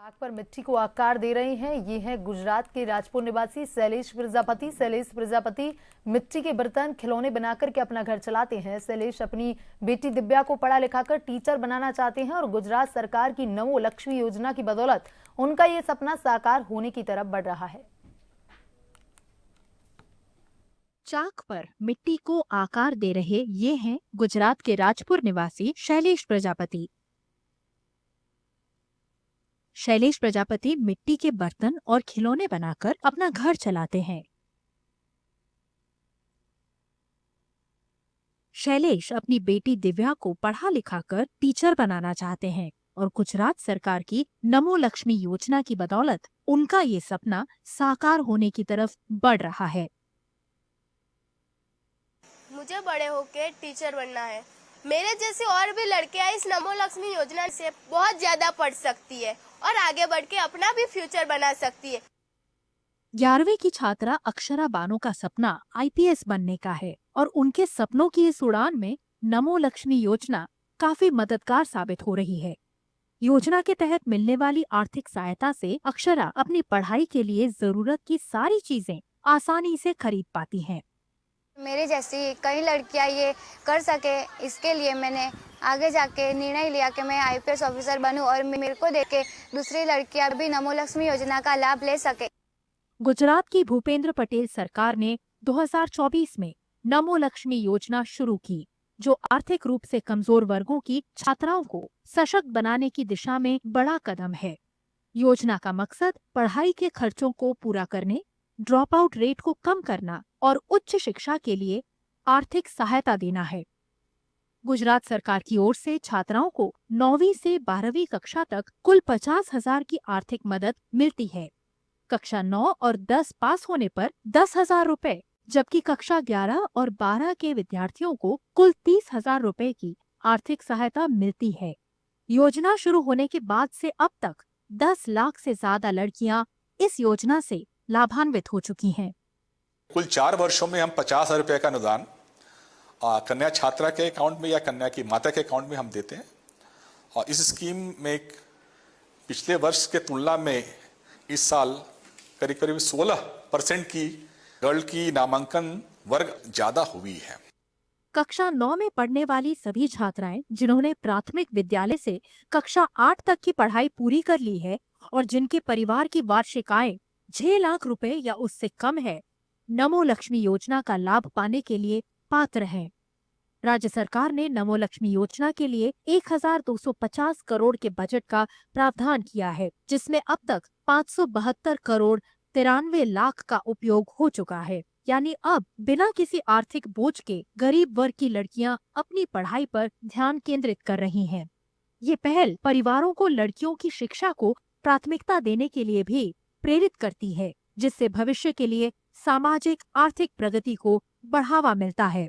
आग पर मिट्टी को आकार दे रहे हैं। ये है गुजरात के राजपुर निवासी शैलेश प्रजापति। शैलेश प्रजापति मिट्टी के बर्तन खिलौने बनाकर के अपना घर चलाते हैं। शैलेश अपनी बेटी दिव्या को पढ़ा लिखाकर टीचर बनाना चाहते हैं और गुजरात सरकार की नमो लक्ष्मी योजना की बदौलत उनका ये सपना साकार होने की तरफ बढ़ रहा है। चाक पर मिट्टी को आकार दे रहे ये हैं गुजरात के राजपुर निवासी शैलेश प्रजापति। शैलेश प्रजापति मिट्टी के बर्तन और खिलौने बनाकर अपना घर चलाते हैं। शैलेश अपनी बेटी दिव्या को पढ़ा लिखाकर टीचर बनाना चाहते हैं और गुजरात सरकार की नमो लक्ष्मी योजना की बदौलत उनका ये सपना साकार होने की तरफ बढ़ रहा है। मुझे बड़े होकर टीचर बनना है। मेरे जैसे और भी लड़कियां इस नमो लक्ष्मी योजना से बहुत ज्यादा पढ़ सकती है और आगे बढ़ के अपना भी फ्यूचर बना सकती है। 11वीं की छात्रा अक्षरा बानो का सपना आईपीएस बनने का है और उनके सपनों की इस उड़ान में नमो लक्ष्मी योजना काफी मददगार साबित हो रही है। योजना के तहत मिलने वाली आर्थिक सहायता से अक्षरा अपनी पढ़ाई के लिए जरूरत की सारी चीजें आसानी से खरीद पाती हैं। मेरे जैसी कई लड़कियां ये कर सके, इसके लिए मैंने आगे जाके निर्णय लिया कि मैं आईपीएस ऑफिसर बनूं और मेरे को देख के दूसरी लड़कियां भी नमो लक्ष्मी योजना का लाभ ले सके। गुजरात की भूपेंद्र पटेल सरकार ने 2024 में नमो लक्ष्मी योजना शुरू की, जो आर्थिक रूप से कमजोर वर्गों की छात्राओं को सशक्त बनाने की दिशा में बड़ा कदम है। योजना का मकसद पढ़ाई के खर्चों को पूरा करने, ड्रॉप आउट रेट को कम करना और उच्च शिक्षा के लिए आर्थिक सहायता देना है। गुजरात सरकार की ओर से छात्राओं को 9वीं से 12वीं कक्षा तक कुल 50,000 की आर्थिक मदद मिलती है। कक्षा 9 और 10 पास होने पर 10,000 रुपए, जबकि कक्षा 11 और 12 के विद्यार्थियों को कुल 30,000 रुपए की आर्थिक सहायता मिलती है। योजना शुरू होने के बाद से अब तक 10 लाख से ज्यादा लड़कियां इस योजना से लाभान्वित हो चुकी हैं। कुल 4 वर्षों में हम 50,000 रुपए का अनुदान कन्या छात्रा के अकाउंट में या कन्या की माता के अकाउंट में हम देते हैं और इस स्कीम में पिछले वर्ष के तुलना में इस साल करीब करीब 16% की गर्ल की नामांकन वर्ग ज्यादा हुई है। कक्षा 9 में पढ़ने वाली सभी छात्राएं जिन्होंने प्राथमिक विद्यालय से कक्षा 8 तक की पढ़ाई पूरी कर ली है और जिनके परिवार की वार्षिक आय 6 लाख रुपए या उससे कम है, नमो लक्ष्मी योजना का लाभ पाने के लिए पात्र हैं। राज्य सरकार ने नमो लक्ष्मी योजना के लिए 1,250 करोड़ के बजट का प्रावधान किया है, जिसमें अब तक 572 करोड़ 93 लाख का उपयोग हो चुका है। यानी अब बिना किसी आर्थिक बोझ के गरीब वर्ग की लड़कियां अपनी पढ़ाई पर ध्यान केंद्रित कर रही हैं। ये पहल परिवारों को लड़कियों की शिक्षा को प्राथमिकता देने के लिए भी प्रेरित करती है, जिससे भविष्य के लिए सामाजिक आर्थिक प्रगति को बढ़ावा मिलता है।